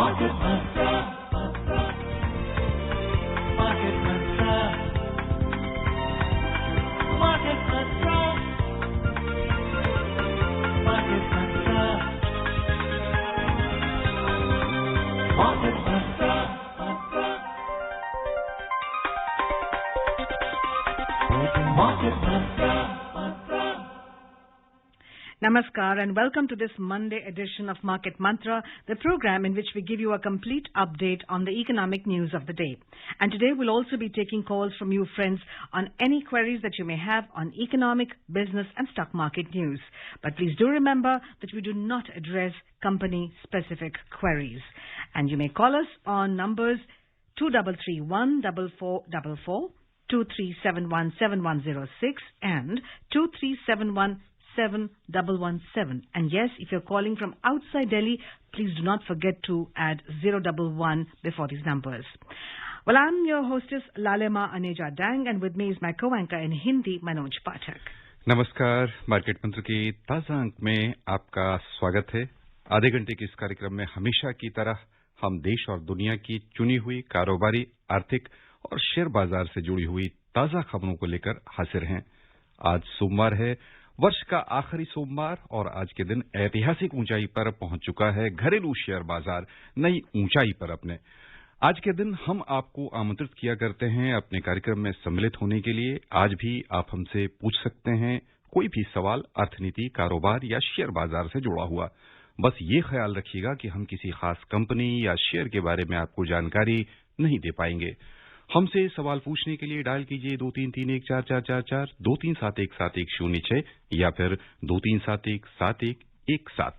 Market Mantra. Market Mantra. Market Mantra. Market Mantra. Market Mantra. Market Mantra. Namaskar and welcome to this Monday edition of Market Mantra, the program in which we give you a complete update on the economic news of the day. And today we'll also be taking calls from you friends on any queries that you may have on economic, business and stock market news. But please do remember that we do not address company-specific queries. And you may call us on numbers 2331-4444, 2371-7106 and 2371-7117. And yes, if you're calling from outside Delhi, please do not forget to add 011 before these numbers. Well, I'm your hostess Lalima Aneja Dang, and with me is my co-anchor in Hindi, Manoj Pathak. नमस्कार, market मंत्र के ताजा अंक में आपका स्वागत है। आधे घंटे के इस कार्यक्रम में हमेशा की तरह हम देश और दुनिया की चुनी हुई कारोबारी, आर्थिक और शेयर बाजार से जुड़ी हुई ताजा खबरों को लेकर हाजिर हैं। आज सोमवार है, वर्ष का आखिरी सोमवार, और आज के दिन ऐतिहासिक ऊंचाई पर पहुंच चुका है घरेलू शेयर बाजार नई ऊंचाई पर अपने। आज के दिन हम आपको आमंत्रित किया करते हैं अपने कार्यक्रम में सम्मिलित होने के लिए। आज भी आप हमसे पूछ सकते हैं कोई भी सवाल अर्थनीति, कारोबार या शेयर बाजार से जुड़ा हुआ। बस ये ख्याल रखिएगा कि हम किसी खास कंपनी या शेयर के बारे में आपको जानकारी नहीं दे पाएंगे। हमसे सवाल पूछने के लिए डायल कीजिए 23314444, 23717106 या फिर 23717117।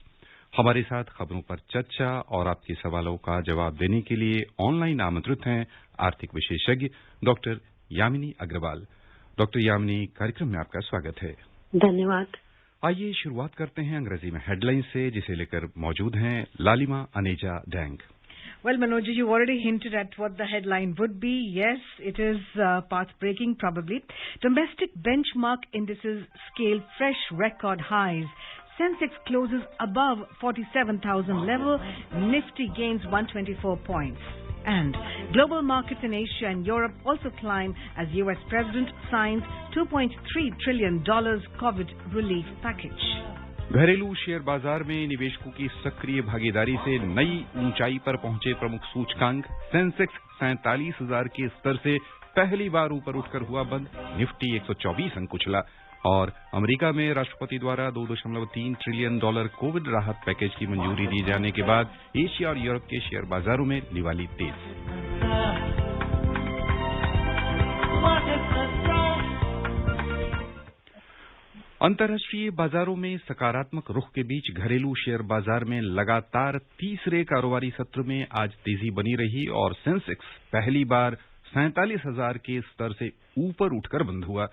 हमारे साथ खबरों पर चर्चा और आपके सवालों का जवाब देने के लिए ऑनलाइन आमंत्रित हैं आर्थिक विशेषज्ञ डॉक्टर यामिनी अग्रवाल। डॉक्टर यामिनी, कार्यक्रम में आपका स्वागत है। धन्यवाद। आइए शुरुआत करते हैं अंग्रेजी में हेडलाइन से, जिसे लेकर मौजूद हैं लालिमा Aneja dang. Well, Manoj, you already hinted at what the headline would be. Yes, it is path-breaking, probably. Domestic benchmark indices scale fresh record highs. Sensex closes above 47,000 level. Nifty gains 124 points. And global markets in Asia and Europe also climb as U.S. President signs $2.3 trillion COVID relief package. घरेलू share बाजार में निवेशकों की सक्रिय भागीदारी से नई ऊंचाई पर पहुंचे प्रमुख सूचकांक। सेंसेक्स 47,000 के स्तर से पहली बार ऊपर उठकर हुआ बंद। निफ्टी 124 अंक उछला। और अमेरिका में राष्ट्रपति द्वारा $2.3 ट्रिलियन कोविड राहत पैकेज की मंजूरी दिए जाने के बाद एशिया और यूरोप के शेयर बाजारों में लिवाली तेज। अंतर्राष्ट्रीय बाजारों में सकारात्मक रुख के बीच घरेलू शेयर बाजार में लगातार तीसरे कारोबारी सत्र में आज तेजी बनी रही और सेंसेक्स पहली बार 47,000 के स्तर से ऊपर उठकर बंद हुआ।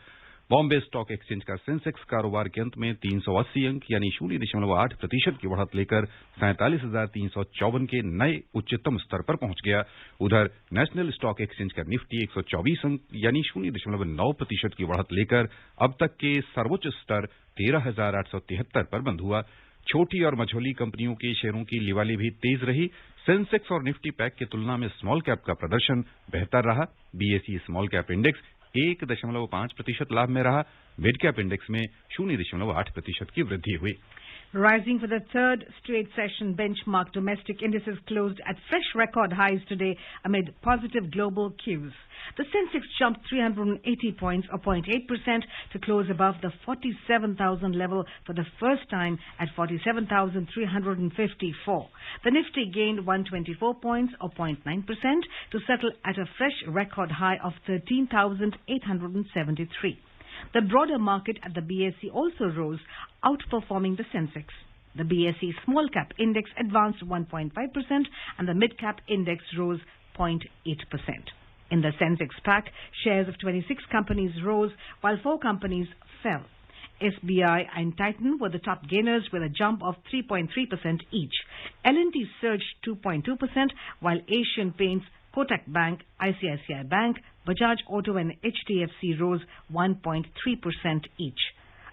बॉम्बे स्टॉक एक्सचेंज का सेंसेक्स कारोबार के अंत में 380 अंक यानी 0.8% की बढ़त लेकर 47,354 के नए उच्चतम स्तर पर पहुंच गया। उधर नेशनल स्टॉक एक्सचेंज का निफ्टी 124 अंक यानी 0.9% की बढ़त लेकर अब तक के सर्वोच्च स्तर 13,873 पर बंद हुआ। छोटी और मझोली कंपनियों के शेयरों की लिवाली भी तेज रही। सेंसेक्स और निफ्टी पैक की तुलना में स्मॉल कैप का प्रदर्शन बेहतर रहा। बीएसई स्मॉल कैप इंडेक्स 1.5% लाभ में रहा। मिड कैप इंडेक्स में 0.8% की वृद्धि हुई। Rising for the third straight session, benchmark domestic indices closed at fresh record highs today amid positive global cues. The Sensex jumped 380 points or 0.8% to close above the 47,000 level for the first time at 47,354. The Nifty gained 124 points or 0.9% to settle at a fresh record high of 13,873. The broader market at the BSE also rose, outperforming the Sensex. The BSE small cap index advanced 1.5% and the mid cap index rose 0.8%. In the Sensex pack, shares of 26 companies rose while 4 companies fell. SBI and Titan were the top gainers with a jump of 3.3% each. L&T surged 2.2% while Asian Paints, Kotak Bank, ICICI Bank, Bajaj Auto and HDFC rose 1.3% each.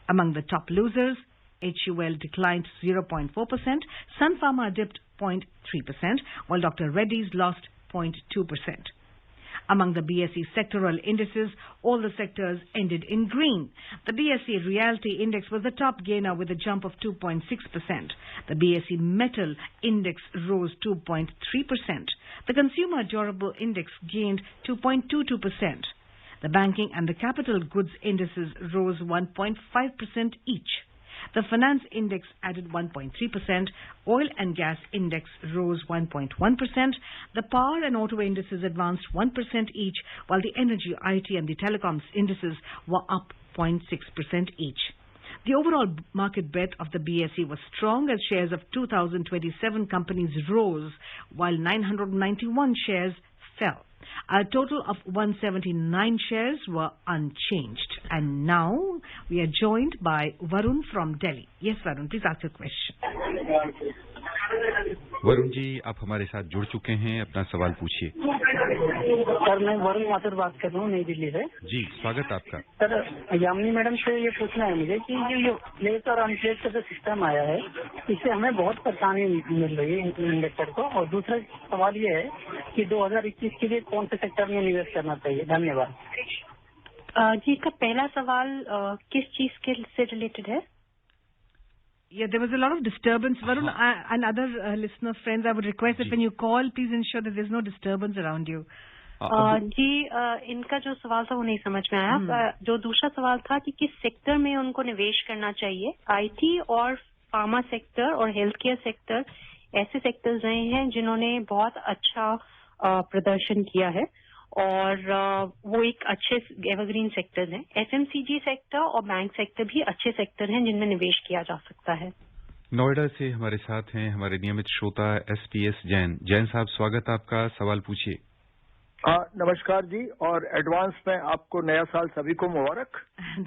Among the top losers, HUL declined 0.4%, Sun Pharma dipped 0.3%, while Dr. Reddy's lost 0.2%. Among the BSE sectoral indices, all the sectors ended in green. The BSE Realty Index was the top gainer with a jump of 2.6%. The BSE Metal Index rose 2.3%. The Consumer Durable Index gained 2.22%. The Banking and the Capital Goods indices rose 1.5% each. The Finance Index added 1.3%, Oil and Gas Index rose 1.1%, the Power and Auto indices advanced 1% each, while the Energy, IT and the Telecoms indices were up 0.6% each. The overall market breadth of the BSE was strong as shares of 2,027 companies rose, while 991 shares fell. A total of 179 shares were unchanged. And now we are joined by Varun from Delhi. Yes, Varun, please ask your question. Varun ji, आप हमारे साथ जुड़ चुके हैं, अपना सवाल पूछिए। Sir, मैं वरुण माथुर बात कर रहा हूँ नई दिल्ली से। जी, स्वागत आपका। सर, यामिनी मैडम से ये पूछना है मुझे कि ये प्लेस और अनप्लेस का जो सिस्टम आया है, इससे हमें बहुत परेशानी मिल रही है इन्वेस्टर को। और दूसरा सवाल ये है कि 2021 के लिए कौन से सेक्टर में निवेश करना चाहिए? धन्यवाद। जी, इसका पहला सवाल किस चीज के से रिलेटेड है? Yeah, there was a lot of disturbance. Varun, and other listener friends, I would request that when you call, please ensure that there's no disturbance around you. जी, इनका जो सवाल था वो नहीं समझ में आया। जो दूसरा सवाल था कि किस सेक्टर में उनको निवेश करना चाहिए, आईटी और फार्मा सेक्टर और हेल्थ केयर सेक्टर ऐसे सेक्टर्स रहे हैं जिन्होंने बहुत अच्छा प्रदर्शन किया है और वो एक अच्छे एवरग्रीन सेक्टर हैं। एफएमसीजी सेक्टर और बैंक सेक्टर भी अच्छे सेक्टर हैं जिनमें निवेश किया जा सकता है। नोएडा से हमारे साथ हैं हमारे नियमित श्रोता एसपीएस जैन। जैन साहब, स्वागत आपका, सवाल पूछिए। नमस्कार जी, और एडवांस में आपको नया साल सभी को मुबारक।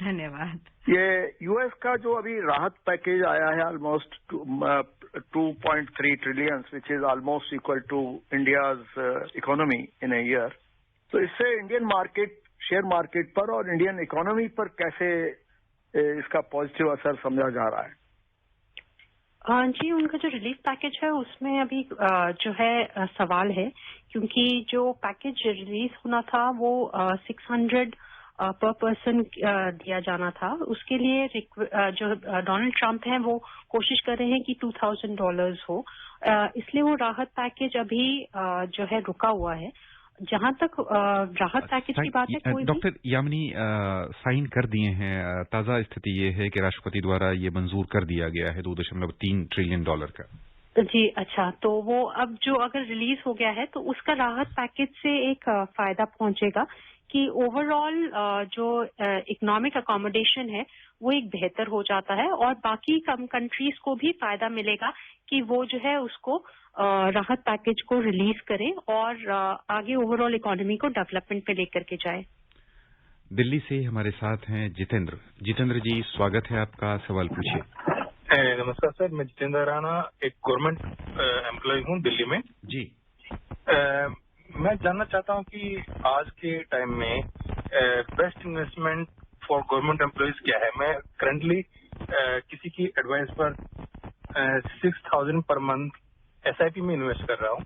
धन्यवाद। ये यूएस का जो अभी राहत पैकेज आया है almost 2.3 trillion, which is almost equal to India's economy in a year, तो इससे इंडियन मार्केट, शेयर मार्केट पर और इंडियन इकोनॉमी पर कैसे इसका पॉजिटिव असर समझा जा रहा है? जी, उनका जो रिलीफ पैकेज है उसमें अभी जो है सवाल है, क्योंकि जो पैकेज रिलीज होना था वो 600 पर पर्सन दिया जाना था। उसके लिए जो डोनाल्ड ट्रंप हैं वो कोशिश कर रहे हैं कि $2,000 हो, इसलिए वो राहत पैकेज अभी जो है रुका हुआ है। जहां तक राहत पैकेज की बात है, कोई डॉक्टर यामिनी साइन कर दिए हैं। ताजा स्थिति ये है कि राष्ट्रपति द्वारा ये मंजूर कर दिया गया है $2.3 ट्रिलियन का। जी, अच्छा, तो वो अब जो अगर रिलीज हो गया है तो उसका राहत पैकेज से एक फायदा पहुंचेगा कि ओवरऑल जो इकोनॉमिक अकोमोडेशन है वो एक बेहतर हो जाता है और बाकी कंट्रीज को भी फायदा मिलेगा कि वो जो है उसको राहत पैकेज को रिलीज करें और आगे ओवरऑल इकोनॉमी को डेवलपमेंट पे लेकर के जाए। दिल्ली से हमारे साथ हैं जितेंद्र। जितेंद्र जी, स्वागत है आपका, सवाल पूछिए। नमस्कार सर, मैं जितेंद्र राणा, एक गवर्नमेंट एम्प्लॉय हूँ दिल्ली में जी। मैं जानना चाहता हूँ कि आज के टाइम में best investment for government employees क्या है। मैं करंटली किसी की एडवाइस पर 6,000 पर मंथ एसआईपी में इन्वेस्ट कर रहा हूँ,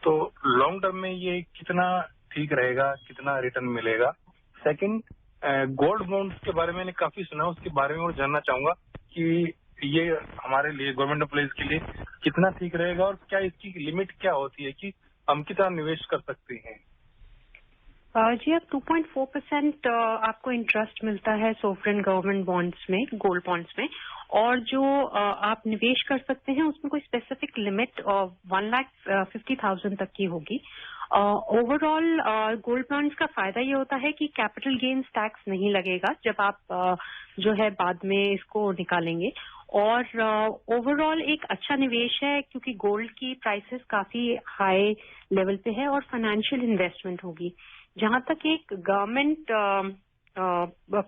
तो लॉन्ग टर्म में ये कितना ठीक रहेगा, कितना रिटर्न मिलेगा? सेकंड, गोल्ड बॉन्ड्स के बारे में मैंने काफी सुना, उसके बारे में और जानना चाहूंगा कि ये हमारे लिए, गवर्नमेंट एम्प्लॉयज के लिए कितना ठीक रहेगा और क्या इसकी लिमिट क्या होती है कि हम कितना निवेश कर सकते हैं? जी, अब 2.4% आपको इंटरेस्ट मिलता है सोवरेन गवर्नमेंट बॉन्ड्स में, गोल्ड बॉन्ड्स में, और जो आप निवेश कर सकते हैं उसमें कोई स्पेसिफिक लिमिट 1,50,000 तक की होगी। ओवरऑल गोल्ड बॉन्ड्स का फायदा ये होता है कि कैपिटल गेन्स टैक्स नहीं लगेगा जब आप जो है बाद में इसको निकालेंगे, और ओवरऑल एक अच्छा निवेश है क्योंकि गोल्ड की प्राइसेस काफी हाई लेवल पे है और फाइनेंशियल इन्वेस्टमेंट होगी। जहां तक एक गवर्नमेंट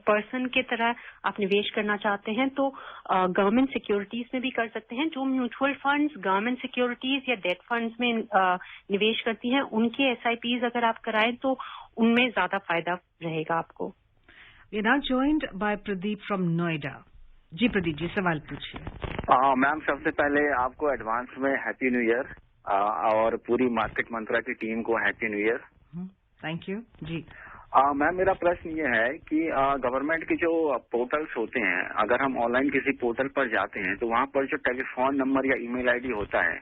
पर्सन के तरह आप निवेश करना चाहते हैं तो गवर्नमेंट सिक्योरिटीज में भी कर सकते हैं। जो म्यूचुअल फंड्स गवर्नमेंट सिक्योरिटीज या डेट फंड्स में निवेश करती हैं उनके एसआईपीज अगर आप कराएं तो उनमें ज्यादा फायदा रहेगा आपको। We are now joined by Pradeep from Noida. जी प्रदीप जी, सवाल पूछिए। मैम, सबसे पहले आपको एडवांस में हैप्पी न्यू ईयर और पूरी मार्केट मंत्रा की टीम को happy new year. Thank you ji. Ma'am, मेरा प्रश्न ये है कि गवर्नमेंट के जो पोर्टल्स होते हैं, अगर हम ऑनलाइन किसी पोर्टल पर जाते हैं तो वहाँ पर जो टेलीफोन नंबर या ईमेल आईडी होता है,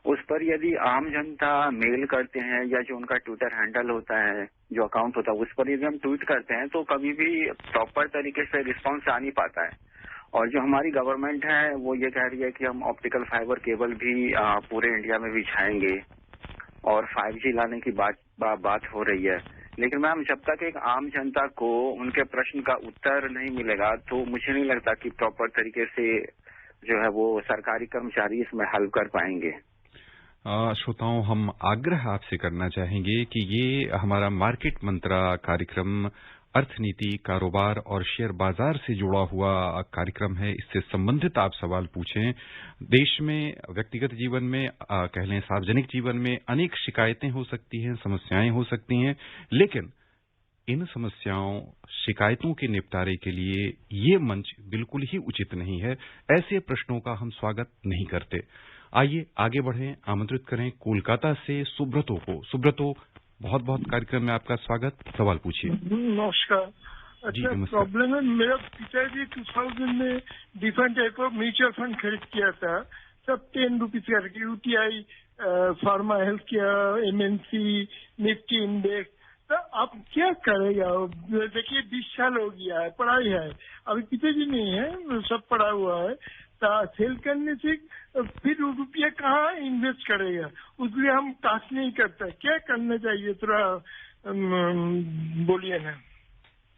उस पर यदि आम जनता मेल करते हैं या जो उनका ट्विटर हैंडल होता है, जो अकाउंट होता है, उस पर यदि हम ट्वीट करते हैं तो कभी भी प्रॉपर तरीके से रिस्पॉन्स आ नहीं पाता है। और जो हमारी गवर्नमेंट है वो ये कह रही है कि हम ऑप्टिकल फाइबर केबल भी पूरे इंडिया में बिछाएंगे और 5G लाने की बात हो रही है। लेकिन मैम, जब तक एक आम जनता को उनके प्रश्न का उत्तर नहीं मिलेगा तो मुझे नहीं लगता कि प्रॉपर तरीके से जो है वो सरकारी कर्मचारी इसमें हल कर पाएंगे। श्रोताओं, हम आग्रह आपसे करना चाहेंगे कि ये हमारा मार्केट मंत्रा कार्यक्रम अर्थनीति, कारोबार और शेयर बाजार से जुड़ा हुआ कार्यक्रम है। इससे संबंधित आप सवाल पूछें। देश में व्यक्तिगत जीवन में कह लें सार्वजनिक जीवन में अनेक शिकायतें हो सकती हैं, समस्याएं हो सकती हैं, लेकिन इन समस्याओं, शिकायतों के निपटारे के लिए ये मंच बिल्कुल ही उचित नहीं है। ऐसे प्रश्नों का हम स्वागत नहीं करते। आइए आगे बढ़ें। आमंत्रित करें कोलकाता से सुब्रतो को। सुब्रतो, बहुत बहुत कार्यक्रम में आपका स्वागत। सवाल पूछिए। नमस्कार। अच्छा, प्रॉब्लम है, मेरा पिताजी 2000 में different type of mutual fund खरीद किया था, सब 10 रुपीज करके, UTI, pharma health care, MNC, Nifty index. तो आप क्या करेगा? देखिए 20 साल हो गया है, पढ़ाई है, अभी पिताजी नहीं है, सब पढ़ा हुआ है। सेल करने से फिर रुपया कहाँ इन्वेस्ट करेगा? उसके लिए हम काश नहीं करते। क्या करना चाहिए, थोड़ा बोलिए ना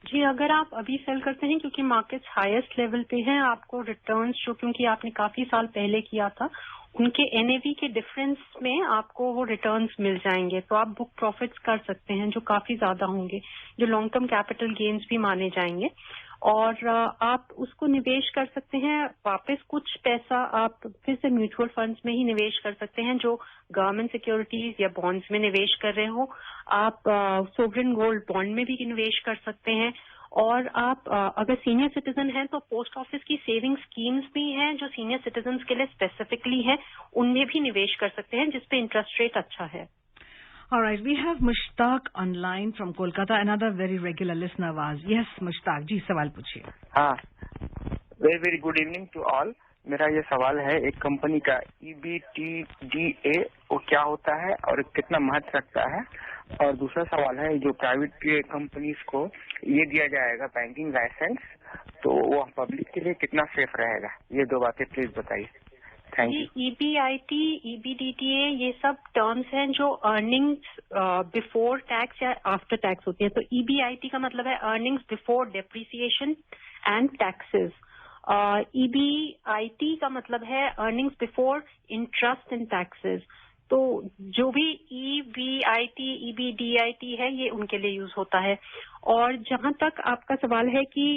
जी। अगर आप अभी सेल करते हैं क्योंकि मार्केट्स हाईएस्ट लेवल पे हैं, आपको रिटर्न्स जो क्योंकि आपने काफी साल पहले किया था, उनके NAV के डिफरेंस में आपको वो रिटर्न्स मिल जाएंगे, तो आप बुक प्रॉफिट्स कर सकते हैं जो काफी ज्यादा होंगे, जो लॉन्ग टर्म कैपिटल गेन्स भी माने जाएंगे। और आप उसको निवेश कर सकते हैं। वापस कुछ पैसा आप फिर से म्यूचुअल फंड्स में ही निवेश कर सकते हैं जो गवर्नमेंट सिक्योरिटीज या बॉन्ड्स में निवेश कर रहे हो। आप सोवरेन गोल्ड बॉन्ड में भी निवेश कर सकते हैं। और आप अगर सीनियर सिटीजन हैं तो पोस्ट ऑफिस की सेविंग स्कीम्स भी हैं जो सीनियर सिटीजन्स के लिए स्पेसिफिकली है, उनमें भी निवेश कर सकते हैं जिसपे इंटरेस्ट रेट अच्छा है। All right, we have Mushtaq online from Kolkata, another very regular listener of ours. Yes, Mushtaq जी, सवाल पूछिए। हाँ, very good evening to all. मेरा ये सवाल है, एक कंपनी का EBITDA वो क्या होता है और कितना महत्व रखता है? और दूसरा सवाल है, जो प्राइवेट कंपनीज को ये दिया जाएगा बैंकिंग लाइसेंस, तो वो पब्लिक के लिए कितना सेफ रहेगा? ये दो बातें प्लीज बताइए। Thank you. EBIT, EBDTA ये सब टर्म्स हैं जो अर्निंग्स बिफोर टैक्स या आफ्टर टैक्स होती है। तो EBIT का मतलब है earnings before depreciation and taxes. EBIT का मतलब है earnings before interest and taxes. तो जो भी EBIT, EBDIT है ये उनके लिए यूज होता है। और जहां तक आपका सवाल है कि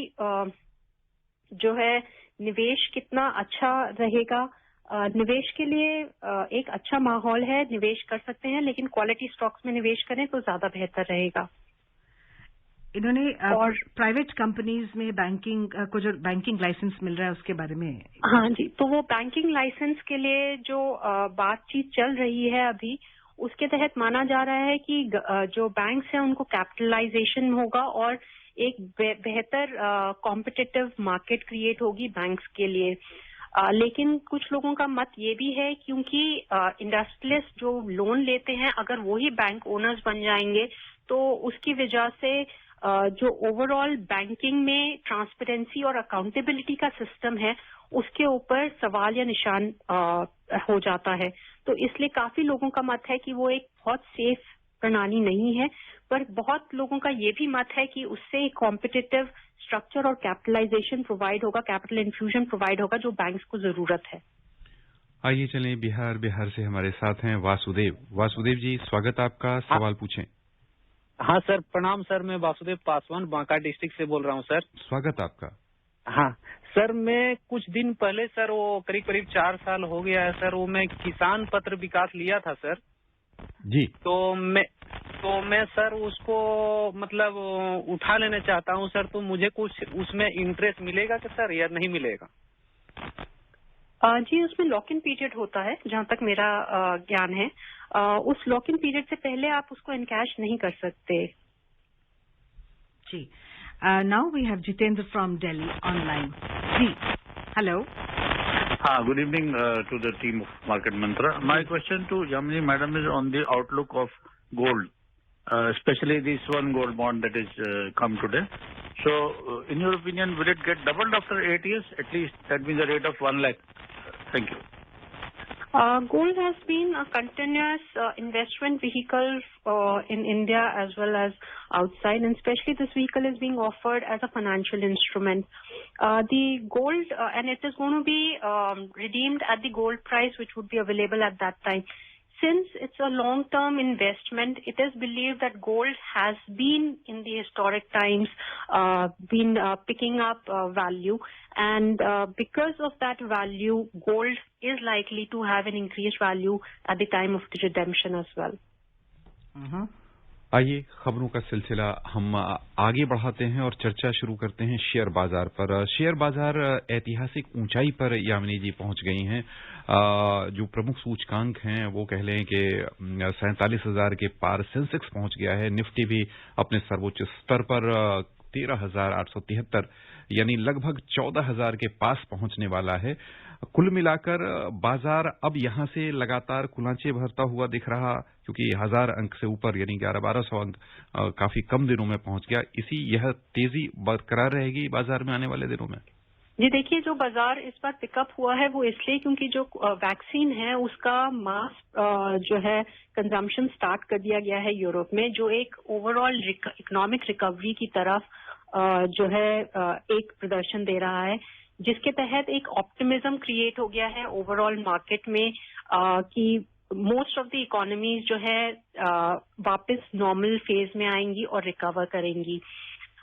जो है निवेश कितना अच्छा रहेगा, निवेश के लिए एक अच्छा माहौल है, निवेश कर सकते हैं, लेकिन क्वालिटी स्टॉक्स में निवेश करें तो ज्यादा बेहतर रहेगा। इन्होंने और प्राइवेट कंपनीज में बैंकिंग को जो बैंकिंग लाइसेंस मिल रहा है उसके बारे में। हाँ जी, तो वो बैंकिंग लाइसेंस के लिए जो बातचीत चल रही है अभी, उसके तहत माना जा रहा है कि जो बैंक्स हैं उनको कैपिटलाइजेशन होगा और एक बेहतर कॉम्पिटिटिव मार्केट क्रिएट होगी बैंक्स के लिए। लेकिन कुछ लोगों का मत ये भी है क्योंकि इंडस्ट्रियलिस्ट जो लोन लेते हैं अगर वही बैंक ओनर्स बन जाएंगे तो उसकी वजह से जो ओवरऑल बैंकिंग में ट्रांसपेरेंसी और अकाउंटेबिलिटी का सिस्टम है उसके ऊपर सवाल या निशान हो जाता है। तो इसलिए काफी लोगों का मत है कि वो एक बहुत सेफ प्रणाली नहीं है, पर बहुत लोगों का ये भी मत है कि उससे एक कॉम्पिटिटिव स्ट्रक्चर और कैपिटलाइजेशन प्रोवाइड होगा, कैपिटल इन्फ्यूजन प्रोवाइड होगा जो बैंक्स को जरूरत है। आइए चलें बिहार से हमारे साथ हैं वासुदेव जी, स्वागत आपका। सवाल पूछें। हाँ सर, प्रणाम सर। मैं वासुदेव पासवान बांका डिस्ट्रिक्ट से बोल रहा हूँ सर। स्वागत आपका। हाँ सर, मैं कुछ दिन पहले सर, वो करीब 4 साल हो गया है सर, वो मैं किसान पत्र विकास लिया था सर जी। तो तो मैं सर उसको मतलब उठा लेना चाहता हूँ सर, तो मुझे कुछ उसमें इंटरेस्ट मिलेगा कि सर या नहीं मिलेगा? जी, उसमें लॉक इन पीरियड होता है, जहां तक मेरा ज्ञान है। उस लॉक इन पीरियड से पहले आप उसको इनकैश नहीं कर सकते। जी, now we have Jitendra from Delhi online. जी, hello. Good evening to the team of Market Mantra. My question to Yamini Madam is on the outlook of gold, especially this one gold bond that is come today. So, in your opinion, will it get doubled after 8 years? At least that means a rate of 1 lakh. Thank you. Gold has been a continuous investment vehicle in India as well as outside, and especially this vehicle is being offered as a financial instrument. The gold, and it is going to be redeemed at the gold price which would be available at that time. Since it's a long-term investment, it is believed that gold has been in the historic times been picking up value, and because of that value, gold is likely to have an increased value at the time of the redemption as well. आइए खबरों का सिलसिला हम आगे बढ़ाते हैं और चर्चा शुरू करते हैं शेयर बाजार पर। शेयर बाजार ऐतिहासिक ऊंचाई पर यामिनी जी पहुंच गई हैं। जो प्रमुख सूचकांक हैं वो कह लें कि 47,000 के पार सेंसेक्स पहुंच गया है। निफ्टी भी अपने सर्वोच्च स्तर पर 13,873 यानी लगभग 14,000 के पास पहुंचने वाला है। कुल मिलाकर बाजार अब यहां से लगातार कुलांचे भरता हुआ दिख रहा, क्योंकि 1000 अंक से ऊपर यानी 1100-1200 अंक काफी कम दिनों में पहुंच गया। यह तेजी बरकरार रहेगी बाजार में आने वाले दिनों में? जी देखिए, जो बाजार इस बार पिकअप हुआ है वो इसलिए क्योंकि जो वैक्सीन है उसका मास जो है कंजम्पशन स्टार्ट कर दिया गया है यूरोप में, जो एक ओवरऑल इकोनॉमिक रिकवरी की तरफ जो है एक प्रदर्शन दे रहा है, जिसके तहत एक ऑप्टिमिज्म क्रिएट हो गया है ओवरऑल मार्केट में कि मोस्ट ऑफ द इकोनॉमीज जो है वापस नॉर्मल फेज में आएंगी और रिकवर करेंगी।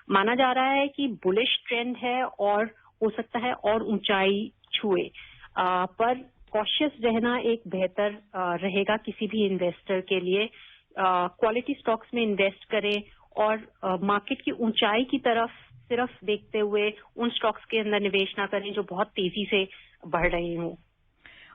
माना जा रहा है कि बुलिश ट्रेंड है और हो सकता है और ऊंचाई छुए, पर कॉशियस रहना एक बेहतर रहेगा किसी भी इन्वेस्टर के लिए। क्वालिटी स्टॉक्स में इन्वेस्ट करें और मार्केट की ऊंचाई की तरफ सिर्फ देखते हुए उन स्टॉक्स के अंदर निवेश ना करें जो बहुत तेजी से बढ़ रहे हों।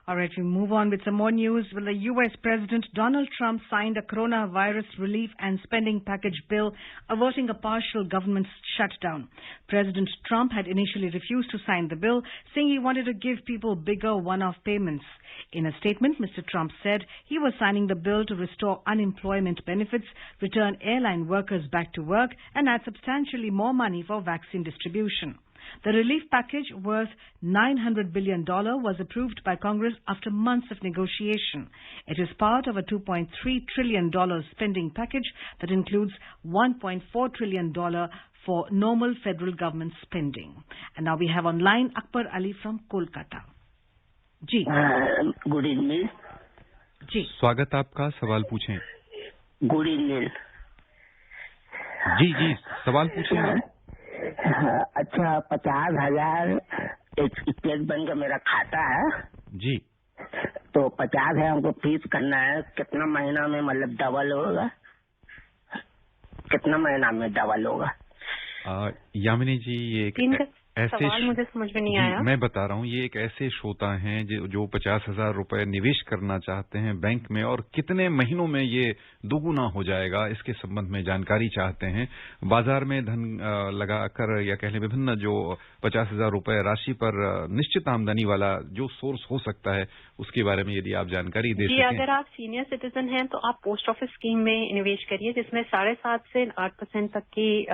All right, we move on with some more news. Well, the U.S. President Donald Trump signed a coronavirus relief and spending package bill, averting a partial government shutdown. President Trump had initially refused to sign the bill, saying he wanted to give people bigger one-off payments. In a statement, Mr. Trump said he was signing the bill to restore unemployment benefits, return airline workers back to work, and add substantially more money for vaccine distribution. The relief package worth $900 billion was approved by Congress after months of negotiation. It is part of a $2.3 trillion spending package that includes $1.4 trillion for normal federal government spending. And now we have online Akbar Ali from Kolkata. जी good evening जी, स्वागत आपका, सवाल पूछें। Good evening जी जी, सवाल पूछें। अच्छा, 50,000 एक स्टेट बैंक का मेरा खाता है जी, तो 50,000 हमको फीस करना है। कितना महीना में मतलब डबल होगा? कितना महीना में डबल होगा? यामिनी जी, ये एक ऐसे सवाल मुझे समझ में नहीं आया। मैं बता रहा हूँ, ये एक ऐसे श्रोता हैं जो 50,000 रुपए निवेश करना चाहते हैं बैंक में, और कितने महीनों में ये दोगुना हो जाएगा इसके संबंध में जानकारी चाहते हैं। बाजार में धन लगाकर या कह लें विभिन्न जो 50,000 रुपए राशि पर निश्चित आमदनी वाला जो सोर्स हो सकता है उसके बारे में यदि आप जानकारी दे सकें। अगर आप सीनियर सिटीजन हैं तो आप पोस्ट ऑफिस स्कीम में निवेश करिए, जिसमें 7.5 से 8% तक की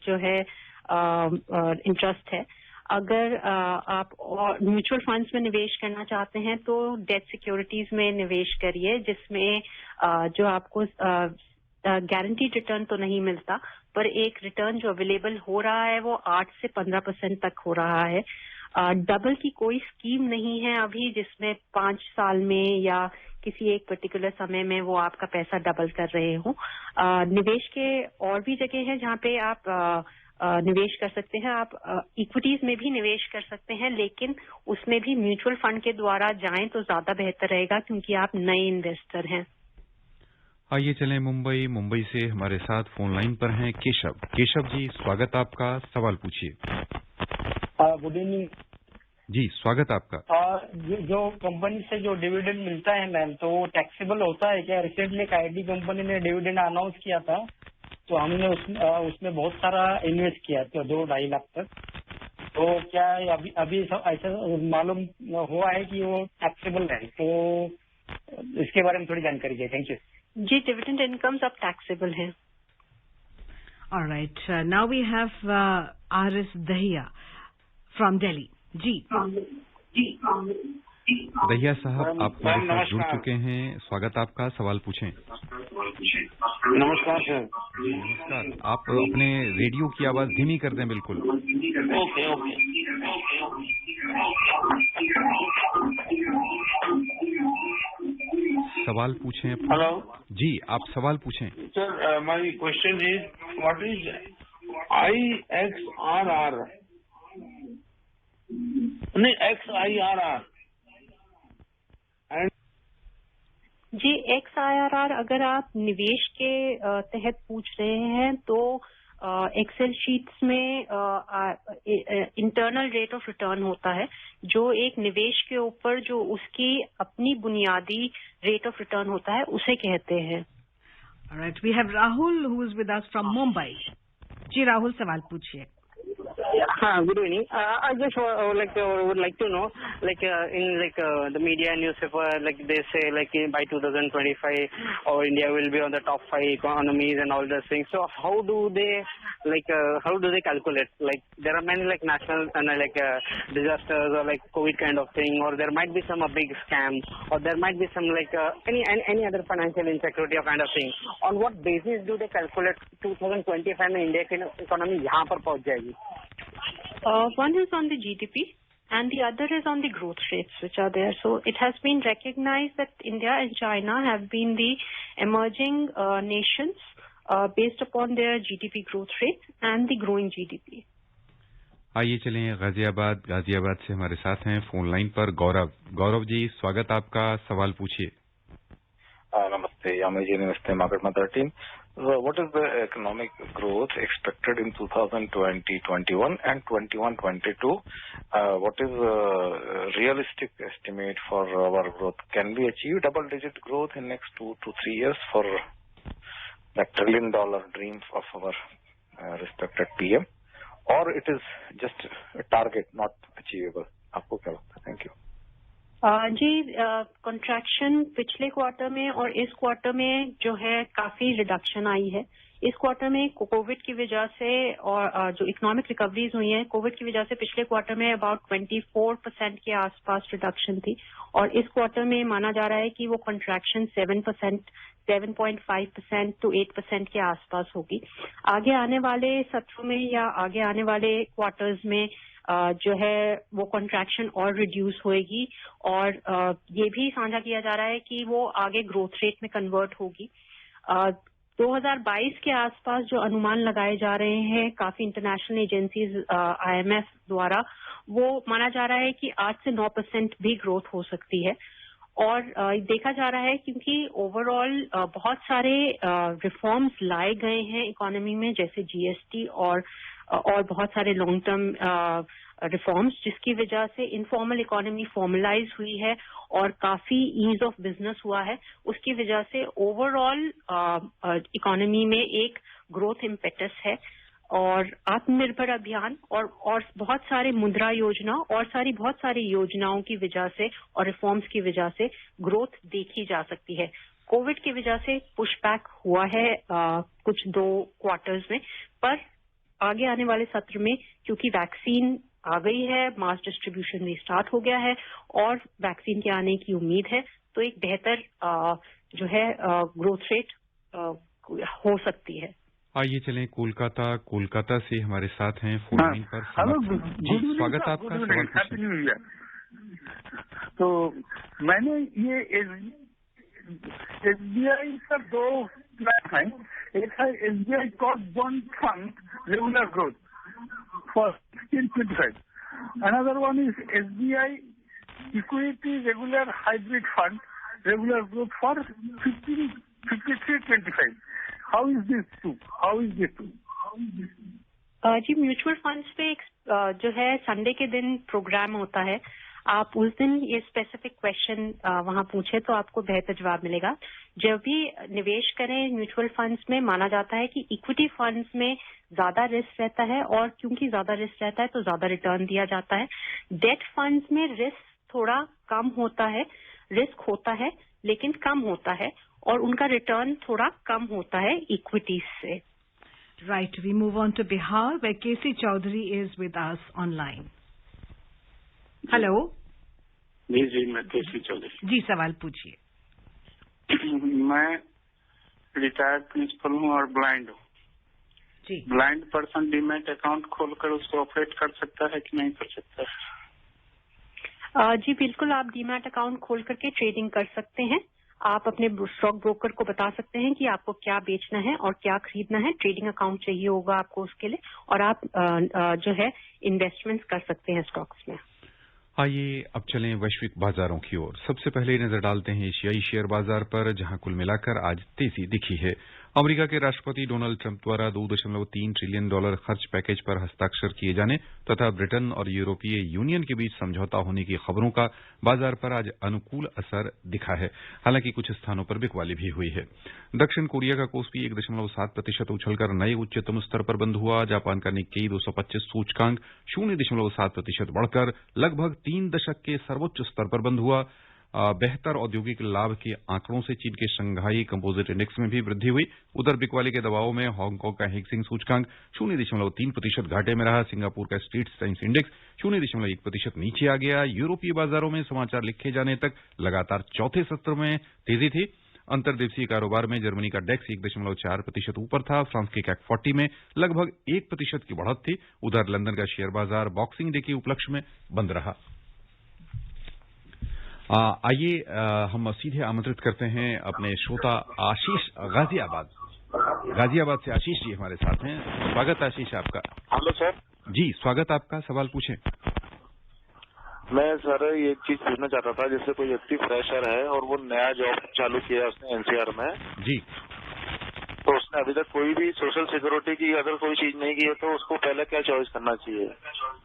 जो है इंटरेस्ट है। अगर आप म्यूचुअल फंड्स में निवेश करना चाहते हैं तो डेट सिक्योरिटीज में निवेश करिए, जिसमें जो आपको गारंटीड रिटर्न तो नहीं मिलता, पर एक रिटर्न जो अवेलेबल हो रहा है वो 8 से 15% तक हो रहा है। डबल की कोई स्कीम नहीं है अभी जिसमें 5 साल में या किसी एक पर्टिकुलर समय में वो आपका पैसा डबल कर रहे हो। निवेश के और भी जगह हैं जहाँ पे आप निवेश कर सकते हैं। आप इक्विटीज में भी निवेश कर सकते हैं, लेकिन उसमें भी म्यूचुअल फंड के द्वारा जाएं तो ज्यादा बेहतर रहेगा, क्योंकि आप नए इन्वेस्टर हैं। आइए चलें मुंबई से हमारे साथ फोन लाइन पर हैं केशव जी, स्वागत आपका, सवाल पूछिए। गुड इवनिंग जी, स्वागत आपका। जो कंपनी से जो डिविडेंड मिलता है मैम, तो वो टैक्सेबल होता है क्या? रिसेंटली एक आईटी कंपनी ने डिविडेंड अनाउंस किया था, तो हमने उसमें बहुत सारा इन्वेस्ट किया था, 2-2.5 लाख तक। तो क्या अभी ऐसा मालूम हुआ है कि वो टैक्सेबल है? तो इसके बारे में थोड़ी जानकारी चाहिए। थैंक यू जी। डिविडेंड इनकम्स अब टैक्सेबल हैं। Alright, now we have R S. Dahiya from Delhi. जी दहिया साहब, आप हमारे साथ जुड़ चुके हैं, स्वागत आपका, सवाल पूछें। नमस्कार सर। नमस्कार, आप अपने रेडियो की आवाज धीमी कर दें बिल्कुल। ओके। सवाल पूछें। हेलो जी, आप सवाल पूछें। Sir, my question is what is IXRR? नहीं, XIRR। जी, XIRR अगर आप निवेश के तहत पूछ रहे हैं तो एक्सेल शीट्स में इंटरनल रेट ऑफ रिटर्न होता है, जो एक निवेश के ऊपर जो उसकी अपनी बुनियादी रेट ऑफ रिटर्न होता है, उसे कहते हैं। Alright, we have Rahul who is with us from Mumbai. जी राहुल, सवाल पूछिए। Good evening. I just would like to know, in the media newspaper, they say by 2025, India will be on the top 5 economies and all those things. So how do they calculate? There are many national disasters or COVID kind of thing, or there might be some big scam, or there might be some any other financial insecurity or kind of thing. On what basis do they calculate 2025 में India की economy यहाँ पर पहुँच जाएगी? One is on the GDP and the other is on the growth rates which are there. So it has been recognized that India and China have been the emerging nations based upon their GDP growth rate and the growing GDP. आइए चलें गाजियाबाद से हमारे साथ हैं phone line पर गौरव जी, स्वागत आपका, सवाल पूछिए। नमस्ते यामी जी, नमस्ते market Mantra team. What is the economic growth expected in 2020-21 and 21-22? What is the realistic estimate for our growth? Can we achieve double-digit growth in next 2 to 3 years for that $1 trillion dream of our respected PM? Or it is just a target, not achievable? आपको क्या लगता है? Thank you. Ji, contraction पिछले quarter में और इस quarter में जो है काफी रिडक्शन आई है। इस क्वार्टर में कोविड की वजह से और जो इकोनॉमिक रिकवरीज हुई है कोविड की वजह से पिछले क्वार्टर में अबाउट 24% के आसपास रिडक्शन थी, और इस क्वार्टर में माना जा रहा है कि वो कंट्रैक्शन 7.5% to 8% के आसपास होगी। आगे आने वाले सत्रों में या आगे आने वाले क्वार्टर्स में जो है वो कंट्रैक्शन और रिड्यूस होएगी, और ये भी साझा किया जा रहा है कि वो आगे ग्रोथ रेट में कन्वर्ट होगी। 2022 के आसपास जो अनुमान लगाए जा रहे हैं काफी इंटरनेशनल एजेंसीज IMF द्वारा, वो माना जा रहा है कि 8 से 9% भी ग्रोथ हो सकती है। और देखा जा रहा है क्योंकि ओवरऑल बहुत सारे रिफॉर्म्स लाए गए हैं इकोनॉमी में, जैसे GST और बहुत सारे लॉन्ग टर्म रिफॉर्म्स, जिसकी वजह से इनफॉर्मल इकोनॉमी फॉर्मलाइज हुई है और काफी ईज ऑफ बिजनेस हुआ है। उसकी वजह से ओवरऑल इकोनॉमी में एक ग्रोथ इम्पेटस है, और आत्मनिर्भर अभियान और बहुत सारे मुद्रा योजना और बहुत सारी योजनाओं की वजह से और रिफॉर्म्स की वजह से ग्रोथ देखी जा सकती है। कोविड की वजह से पुशबैक हुआ है कुछ 2 क्वार्टर्स में, पर आगे आने वाले सत्र में क्योंकि वैक्सीन आ गई है, मास डिस्ट्रीब्यूशन भी स्टार्ट हो गया है और वैक्सीन के आने की उम्मीद है, तो एक बेहतर जो है ग्रोथ रेट हो सकती है। आइए चलें कोलकाता से हमारे साथ हैं फोन लाइन पर। हेलो जी, स्वागत आपका, सवाल पूछिए। तो मैंने ये SBI का 2 प्लान है, एक है SBI cost bond fund regular growth for 1625, another one is SBI equity regular hybrid fund regular growth for 15 53.25. How is this true? जी म्यूचुअल फंड्स पे एक जो है संडे के दिन प्रोग्राम होता है, आप उस दिन ये स्पेसिफिक क्वेश्चन वहां पूछे तो आपको बेहतर जवाब मिलेगा। जब भी निवेश करें म्यूचुअल फंड्स में, माना जाता है कि इक्विटी फंड्स में ज्यादा रिस्क रहता है, और क्योंकि ज्यादा रिस्क रहता है तो ज्यादा रिटर्न दिया जाता है। डेट फंड्स में रिस्क थोड़ा कम होता है, रिस्क होता है लेकिन कम होता है, और उनका रिटर्न थोड़ा कम होता है इक्विटीज से। Right, we move on to Bihar, where K.C. Chaudhary is with us online. Hello. जी मैं केसी चौधरी। जी सवाल पूछिए। मैं रिटायर्ड प्रिंसिपल हूँ और ब्लाइंड हूँ जी। ब्लाइंड पर्सन डीमैट अकाउंट खोलकर उसको ऑपरेट कर सकता है कि नहीं कर सकता है? जी बिल्कुल, आप डीमैट अकाउंट खोल करके ट्रेडिंग कर सकते हैं। आप अपने स्टॉक ब्रोकर को बता सकते हैं कि आपको क्या बेचना है और क्या खरीदना है। ट्रेडिंग अकाउंट चाहिए होगा आपको उसके लिए, और आप जो है इन्वेस्टमेंट्स कर सकते हैं स्टॉक्स में। आइए अब चलें वैश्विक बाजारों की ओर। सबसे पहले नजर डालते हैं एशियाई शेयर बाजार पर, जहां कुल मिलाकर आज तेजी दिखी है। अमेरिका के राष्ट्रपति डोनाल्ड ट्रंप द्वारा $2.3 ट्रिलियन खर्च पैकेज पर हस्ताक्षर किए जाने तथा ब्रिटेन और यूरोपीय यूनियन के बीच समझौता होने की खबरों का बाजार पर आज अनुकूल असर दिखा है। हालांकि कुछ स्थानों पर बिकवाली भी हुई है। दक्षिण कोरिया का कोस्पी 1.7% उछलकर नए उच्चतम स्तर पर बंद हुआ। जापान का निक्केई 225 सूचकांक 0.7% बढ़कर लगभग 3 दशक के सर्वोच्च स्तर पर बंद हुआ। बेहतर औद्योगिक लाभ के आंकड़ों से चीन के शंघाई कंपोजिट इंडेक्स में भी वृद्धि हुई। उधर बिकवाली के दबाव में हांगकांग का हेक्सिंग सूचकांक 0.3% घाटे में रहा। सिंगापुर का स्ट्रीट्स टाइम्स इंडेक्स 0.1% नीचे आ गया। यूरोपीय बाजारों में समाचार लिखे जाने तक लगातार चौथे सत्र में तेजी थी। अंतर्देशीय कारोबार में जर्मनी का डेक्स 1.4% ऊपर था। फ्रांस के कैक 40 में लगभग 1% की बढ़त थी। उधर लंदन का शेयर बाजार बॉक्सिंग डे के उपलक्ष्य में बंद रहा। आइए हम सीधे आमंत्रित करते हैं अपने श्रोता आशीष गाजियाबाद से। आशीष जी हमारे साथ हैं। स्वागत आशीष आपका। Hello sir. जी स्वागत आपका, सवाल पूछें। मैं सर ये चीज पूछना चाहता था, जैसे कोई व्यक्ति फ्रेशर है और वो नया जॉब चालू किया उसने एनसीआर में जी, तो उसने अभी तक कोई भी सोशल सिक्योरिटी की अगर कोई चीज नहीं की है तो उसको पहले क्या चॉइस करना चाहिए?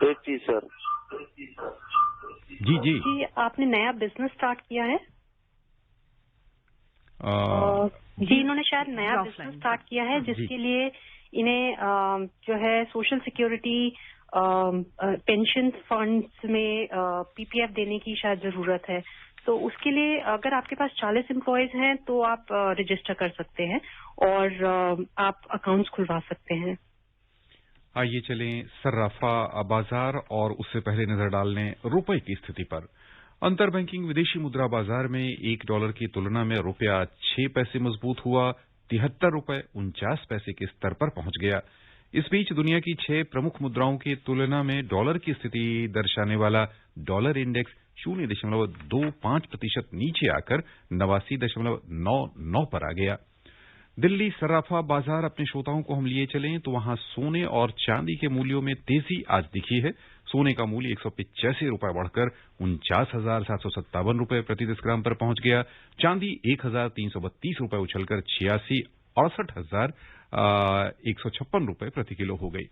तो एक चीज सर। जी आपने नया बिजनेस स्टार्ट किया है? जी इन्होंने शायद नया बिजनेस स्टार्ट किया है जिसके लिए इन्हें जो है सोशल सिक्योरिटी पेंशन फंड्स में पीपीएफ देने की शायद जरूरत है। तो उसके लिए अगर आपके पास 40 एम्प्लॉयज हैं तो आप रजिस्टर कर सकते हैं और आप अकाउंट्स खुलवा सकते हैं। आइए चलें सर्राफा बाजार और उससे पहले नजर डालने रुपए की स्थिति पर। अंतर बैंकिंग विदेशी मुद्रा बाजार में $1 की तुलना में रुपया 6 पैसे मजबूत हुआ, 73 रुपए 49 पैसे के स्तर पर पहुंच गया। इस बीच दुनिया की 6 प्रमुख मुद्राओं की तुलना में डॉलर की स्थिति दर्शाने वाला डॉलर इंडेक्स 0.25% नीचे आकर 89.99 पर आ गया। दिल्ली सर्राफा बाजार अपने श्रोताओं को हम लिए चलें तो वहां सोने और चांदी के मूल्यों में तेजी आज दिखी है। सोने का मूल्य 185 रुपए बढ़कर 49,757 रुपए प्रति 10 ग्राम पर पहुंच गया। चांदी 1,332 रुपए उछलकर 68,156 रुपए प्रति किलो हो गई।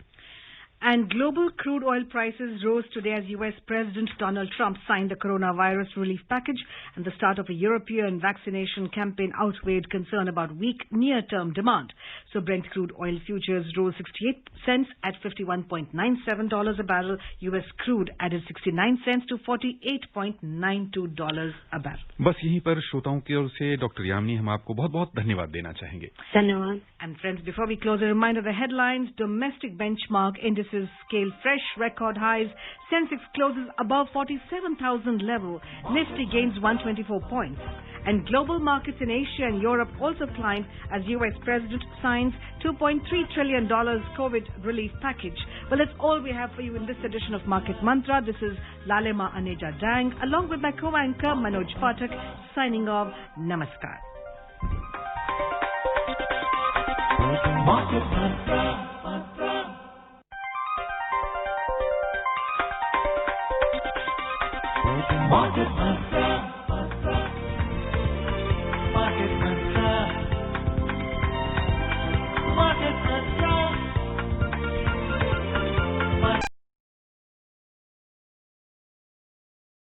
And global crude oil prices rose today as U.S. President Donald Trump signed the coronavirus relief package, and the start of a European vaccination campaign outweighed concern about weak near-term demand. So Brent crude oil futures rose 68 cents at $51.97 a barrel. U.S. crude added 69 cents to $48.92 a barrel. बस यहीं पर श्रोताओं की ओर से doctor Yamini हम आपको बहुत-बहुत धन्यवाद देना चाहेंगे। धन्यवाद। And friends, before we close, a reminder of the headlines. Domestic benchmark indices scale fresh record highs. Sensex closes above 47,000 level. Nifty gains 124 points. And global markets in Asia and Europe also climbed as U.S. President signs $2.3 trillion COVID relief package. Well, that's all we have for you in this edition of Market Mantra. This is Lalema Aneja Dang, along with my co-anchor Manoj Pathak, signing off. Namaskar. Market Mantra. Market Mantra.